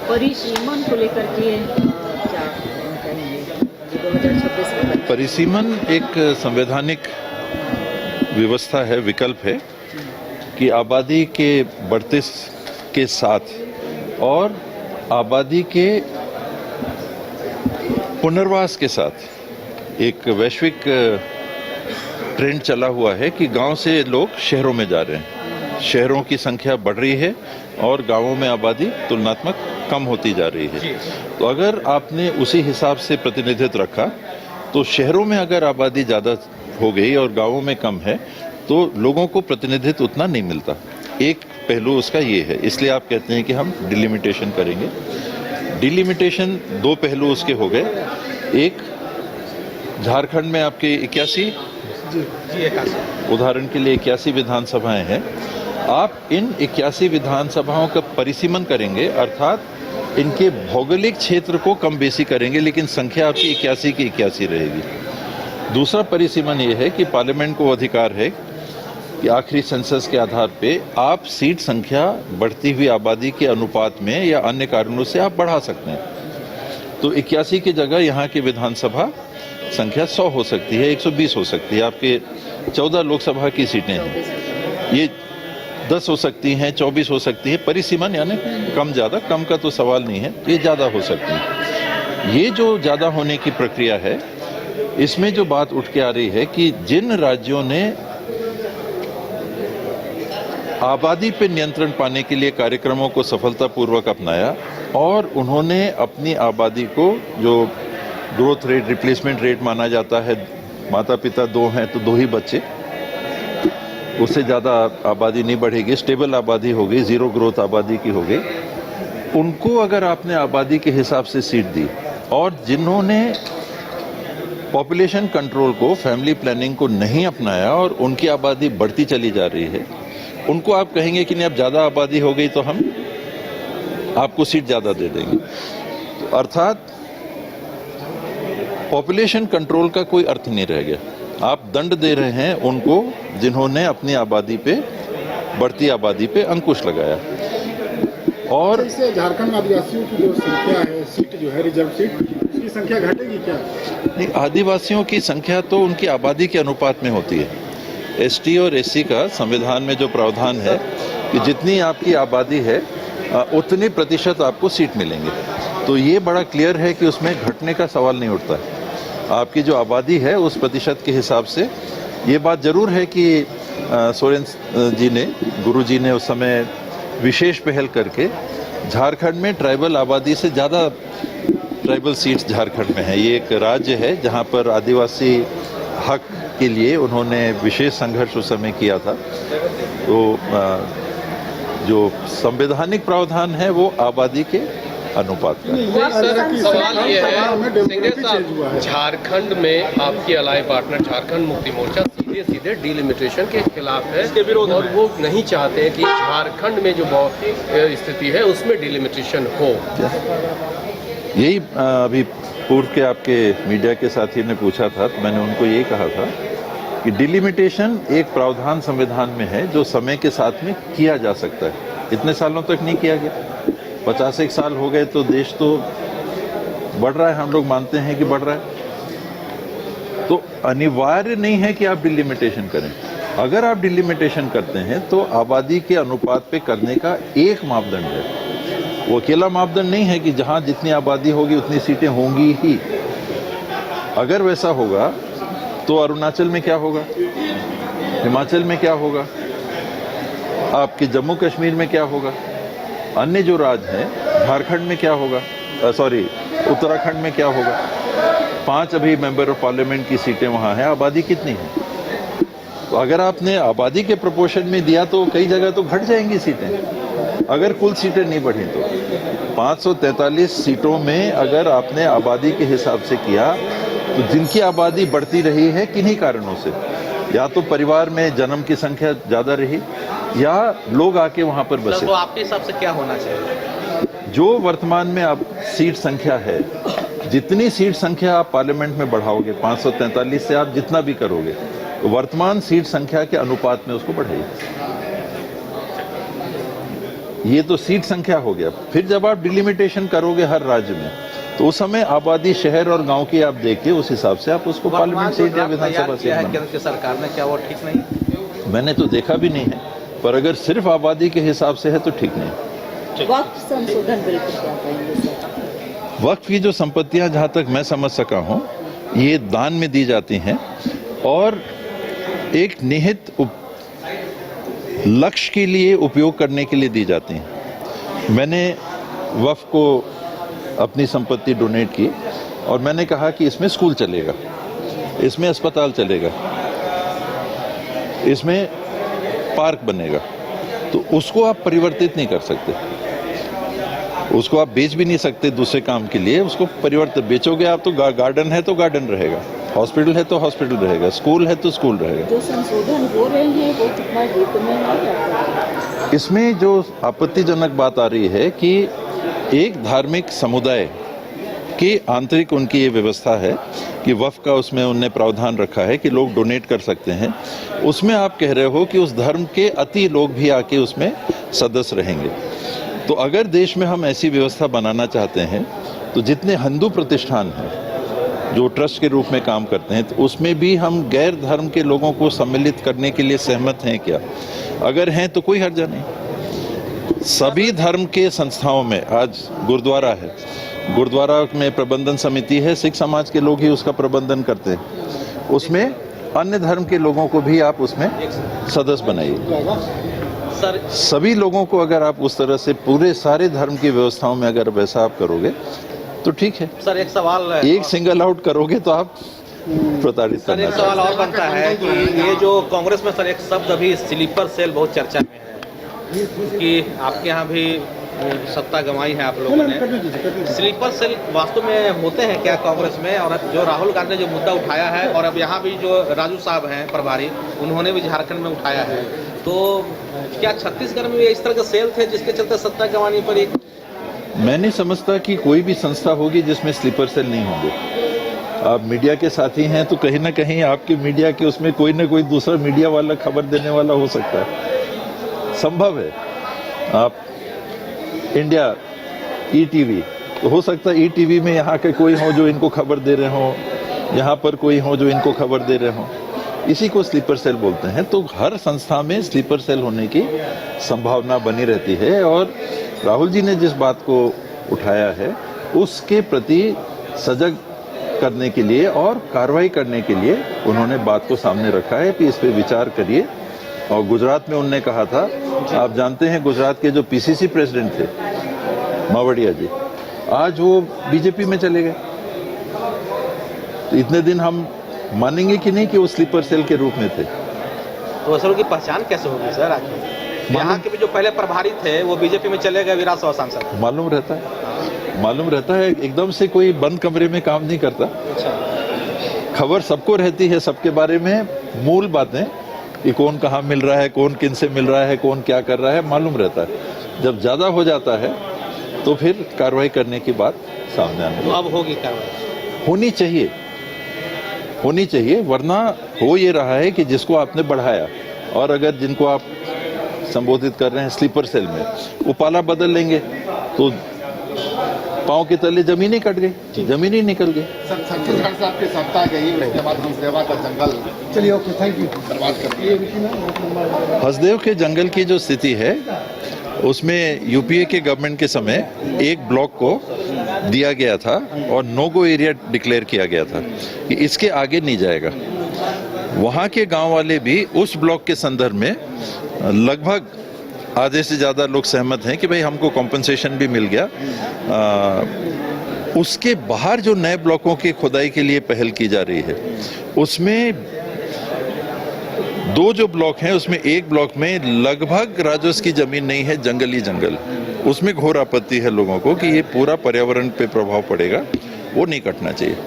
परिसीमन को लेकर के क्या कहेंगे 2026 में? परिसीमन एक संवैधानिक व्यवस्था है, विकल्प है कि आबादी के बढ़ते के साथ और आबादी के पुनर्वास के साथ एक वैश्विक ट्रेंड चला हुआ है कि गांव से लोग शहरों में जा रहे हैं, शहरों की संख्या बढ़ रही है और गांवों में आबादी तुलनात्मक कम होती जा रही है। तो अगर आपने उसी हिसाब से प्रतिनिधित्व रखा तो शहरों में अगर आबादी ज़्यादा हो गई और गांवों में कम है तो लोगों को प्रतिनिधित्व उतना नहीं मिलता। एक पहलू उसका ये है, इसलिए आप कहते हैं कि हम डिलिमिटेशन करेंगे। डिलिमिटेशन दो पहलू उसके हो गए। एक, झारखंड में आपके 81 उदाहरण के लिए 81 विधानसभाएं हैं। आप इन 81 विधानसभाओं का परिसीमन करेंगे, अर्थात इनके भौगोलिक क्षेत्र को कम बेसी करेंगे, लेकिन संख्या आपकी 81 की 81 रहेगी। दूसरा परिसीमन ये है कि पार्लियामेंट को अधिकार है कि आखिरी सेंसस के आधार पे आप सीट संख्या बढ़ती हुई आबादी के अनुपात में या अन्य कारणों से आप बढ़ा सकते हैं। तो 81 की जगह यहाँ की विधानसभा संख्या 100 हो सकती है, 120 हो सकती है। आपके 14 लोकसभा की सीटें हैं, ये 10 हो सकती हैं, 24 हो सकती है। परिसीमन यानी कम ज़्यादा, कम का तो सवाल नहीं है, ये ज़्यादा हो सकती है। ये जो ज़्यादा होने की प्रक्रिया है, इसमें जो बात उठ के आ रही है कि जिन राज्यों ने आबादी पर नियंत्रण पाने के लिए कार्यक्रमों को सफलतापूर्वक अपनाया और उन्होंने अपनी आबादी को, जो ग्रोथ रेट, रिप्लेसमेंट रेट माना जाता है, माता पिता 2 हैं तो 2 ही बच्चे, उससे ज़्यादा आबादी नहीं बढ़ेगी, स्टेबल आबादी होगी, ज़ीरो ग्रोथ आबादी की होगी, उनको अगर आपने आबादी के हिसाब से सीट दी और जिन्होंने पॉपुलेशन कंट्रोल को, फैमिली प्लानिंग को नहीं अपनाया और उनकी आबादी बढ़ती चली जा रही है, उनको आप कहेंगे कि नहीं अब ज़्यादा आबादी हो गई तो हम आपको सीट ज़्यादा दे देंगे। तो अर्थात पॉपुलेशन कंट्रोल का कोई अर्थ नहीं रह गया। आप दंड दे रहे हैं उनको जिन्होंने अपनी आबादी पे, बढ़ती आबादी पे अंकुश लगाया। और इससे झारखंड में आदिवासियों की जो संख्या है, सीट जो है रिजर्व सीट, उसकी संख्या घटेगी क्या? नहीं, आदिवासियों की संख्या तो उनकी आबादी के अनुपात में होती है। एसटी और एससी का संविधान में जो प्रावधान है कि जितनी आपकी आबादी है उतनी प्रतिशत आपको सीट मिलेंगे, तो ये बड़ा क्लियर है कि उसमें घटने का सवाल नहीं उठता है। आपकी जो आबादी है उस प्रतिशत के हिसाब से। ये बात जरूर है कि सोरेन जी ने, गुरु जी ने उस समय विशेष पहल करके झारखंड में ट्राइबल आबादी से ज़्यादा ट्राइबल सीट्स झारखंड में है। ये एक राज्य है जहाँ पर आदिवासी हक के लिए उन्होंने विशेष संघर्ष उस समय किया था। तो जो संवैधानिक प्रावधान है वो आबादी के अनुपात का। सवाल ये है सिंघे साहब, झारखंड में आपकी अलाई पार्टनर झारखंड मुक्ति मोर्चा सीधे डिलिमिटेशन के खिलाफ है और वो नहीं चाहते हैं कि झारखंड में जो स्थिति है उसमें डिलिमिटेशन हो। यही अभी पूर्व के आपके मीडिया के साथी ने पूछा था, तो मैंने उनको यही कहा था कि डिलिमिटेशन एक प्रावधान संविधान में है जो समय के साथ में किया जा सकता है। इतने सालों तक नहीं किया गया। 51 साल हो गए तो देश तो बढ़ रहा है, हम लोग मानते हैं कि बढ़ रहा है, तो अनिवार्य नहीं है कि आप डिलिमिटेशन करें। अगर आप डिलिमिटेशन करते हैं तो आबादी के अनुपात पे करने का एक मापदंड है, वो अकेला मापदंड नहीं है कि जहां जितनी आबादी होगी उतनी सीटें होंगी ही। अगर वैसा होगा तो अरुणाचल में क्या होगा, हिमाचल में क्या होगा, आपके जम्मू कश्मीर में क्या होगा, अन्य जो राज्य हैं झारखंड में क्या होगा, उत्तराखंड में क्या होगा। 5 अभी मेंबर ऑफ पार्लियामेंट की सीटें वहाँ हैं, आबादी कितनी है? तो अगर आपने आबादी के प्रोपोर्शन में दिया तो कई जगह तो घट जाएंगी सीटें। अगर कुल सीटें नहीं बढ़ी तो 543 सीटों में अगर आपने आबादी के हिसाब से किया तो जिनकी आबादी बढ़ती रही है किन्हीं कारणों से, या तो परिवार में जन्म की संख्या ज़्यादा रही या लोग आके वहाँ पर बसे। तो आपके हिसाब से क्या होना चाहिए? जो वर्तमान में आप सीट संख्या है, जितनी सीट संख्या आप पार्लियामेंट में बढ़ाओगे, 543 से आप जितना भी करोगे, तो वर्तमान सीट संख्या के अनुपात में उसको बढ़ाइए। ये तो सीट संख्या हो गया। फिर जब आप डिलिमिटेशन करोगे हर राज्य में, तो उस समय आबादी शहर और गांव की आप देखिए, उस हिसाब से आप उसको पार्लियामेंट सीट या विधानसभा सीट बनाओ। केंद्र की सरकार ने, क्या वो ठीक नहीं? मैंने तो देखा भी नहीं है, पर अगर सिर्फ आबादी के हिसाब से है तो ठीक नहीं। वक्त संशोधन बिल पर क्या कहेंगे सर? वक्फ की जो संपत्तियां, जहां तक मैं समझ सका हूं, ये दान में दी जाती हैं और एक निहित लक्ष्य के लिए उपयोग करने के लिए दी जाती हैं। मैंने वक्फ को अपनी संपत्ति डोनेट की और मैंने कहा कि इसमें स्कूल चलेगा, इसमें अस्पताल चलेगा, इसमें पार्क बनेगा, तो उसको आप परिवर्तित नहीं कर सकते, उसको आप बेच भी नहीं सकते दूसरे काम के लिए। उसको परिवर्तित बेचोगे आप तो गार्डन है तो गार्डन रहेगा, हॉस्पिटल है तो हॉस्पिटल रहेगा, स्कूल है तो स्कूल रहेगा। जो संशोधन हो रहे हैं वो कितना हित में है? इसमें जो आपत्तिजनक बात आ रही है कि एक धार्मिक समुदाय की आंतरिक उनकी ये व्यवस्था है कि वक्फ का उसमें उनने प्रावधान रखा है कि लोग डोनेट कर सकते हैं। उसमें आप कह रहे हो कि उस धर्म के अति लोग भी आके उसमें सदस्य रहेंगे। तो अगर देश में हम ऐसी व्यवस्था बनाना चाहते हैं तो जितने हिंदू प्रतिष्ठान हैं जो ट्रस्ट के रूप में काम करते हैं, तो उसमें भी हम गैर धर्म के लोगों को सम्मिलित करने के लिए सहमत हैं क्या? अगर हैं तो कोई हर्जा नहीं। सभी धर्म के संस्थाओं में, आज गुरुद्वारा है, गुरुद्वारा में प्रबंधन समिति है, सिख समाज के लोग ही उसका प्रबंधन करते हैं, उसमें अन्य धर्म के लोगों को भी आप उसमें सदस्य बनाइए। सर, सभी लोगों को अगर आप उस तरह से पूरे सारे धर्म की व्यवस्थाओं में अगर वैसा आप करोगे तो ठीक है। सर एक सवाल है, एक सिंगल आउट करोगे तो आप प्रताड़ित सर करना एक सवाल और बनता है कि ये जो कांग्रेस में सर एक शब्द अभी स्लीपर सेल बहुत चर्चा में है कि आपके यहाँ भी सत्ता गंवाई है आप लोगों ने। स्लीपर सेल वास्तव में होते हैं क्या कांग्रेस में? और जो राहुल गांधी ने जो मुद्दा उठाया है, और अब यहाँ भी जो राजू साहब हैं प्रभारी, उन्होंने भी झारखंड में उठाया है, तो क्या छत्तीसगढ़ में इस तरह के सेल थे जिसके चलते सत्ता गंवानी पर? एक मैं नहीं समझता कि कोई भी संस्था होगी जिसमें स्लीपर सेल नहीं होंगे। आप मीडिया के साथी हैं तो कहीं ना कहीं आपके मीडिया के उसमें कोई ना कोई दूसरा मीडिया वाला खबर देने वाला हो सकता है, संभव है। आप इंडिया ईटीवी, तो हो सकता है ईटीवी में यहाँ के कोई हो जो इनको खबर दे रहे हो, यहाँ पर कोई हो जो इनको खबर दे रहे हो, इसी को स्लीपर सेल बोलते हैं। तो हर संस्था में स्लीपर सेल होने की संभावना बनी रहती है और राहुल जी ने जिस बात को उठाया है उसके प्रति सजग करने के लिए और कार्रवाई करने के लिए उन्होंने बात को सामने रखा है कि इस पे विचार करिए। और गुजरात में उन्होंने कहा था, आप जानते हैं गुजरात के जो पीसीसी प्रेसिडेंट थे मावड़िया जी, आज वो बीजेपी में चले गए। तो इतने दिन हम मानेंगे कि नहीं कि वो स्लीपर सेल के रूप में थे? तो असल की पहचान कैसे होगी सर? आखिर यहाँ के भी जो पहले प्रभारी थे वो बीजेपी में चले गए, विराट सौ सांसद। मालूम रहता है, एकदम से कोई बंद कमरे में काम नहीं करता। खबर सबको रहती है, सबके बारे में मूल बातें कि कौन कहाँ मिल रहा है, कौन किन से मिल रहा है, कौन क्या कर रहा है, मालूम रहता है। जब ज़्यादा हो जाता है तो फिर कार्रवाई करने की बात सामने आने तो अब होगी कार्रवाई? होनी चाहिए, वरना हो ये रहा है कि जिसको आपने बढ़ाया और अगर जिनको आप संबोधित कर रहे हैं स्लीपर सेल में, वो पाला बदल लेंगे तो पाँव के तले जमीन ही कट गई, जमीन ही निकल गई। सर, छत्तीसगढ़ से आपकी सत्ता गई, उसके बाद हंसदेवा का जंगल, चलिए ओके, थैंक यू, बर्बाद कर दिया। हंसदेव के जंगल की जो स्थिति है उसमें यूपीए के गवर्नमेंट के समय एक ब्लॉक को दिया गया था और नो गो एरिया डिक्लेयर किया गया था कि इसके आगे नहीं जाएगा। वहाँ के गांव वाले भी उस ब्लॉक के संदर्भ में लगभग आधे से ज़्यादा लोग सहमत हैं कि भाई हमको कॉम्पनसेशन भी मिल गया। उसके बाहर जो नए ब्लॉकों की खुदाई के लिए पहल की जा रही है, उसमें दो जो ब्लॉक हैं उसमें एक ब्लॉक में लगभग राजस्व की जमीन नहीं है, जंगल ही जंगल। उसमें घोर आपत्ति है लोगों को कि ये पूरा पर्यावरण पे प्रभाव पड़ेगा, वो नहीं कटना चाहिए।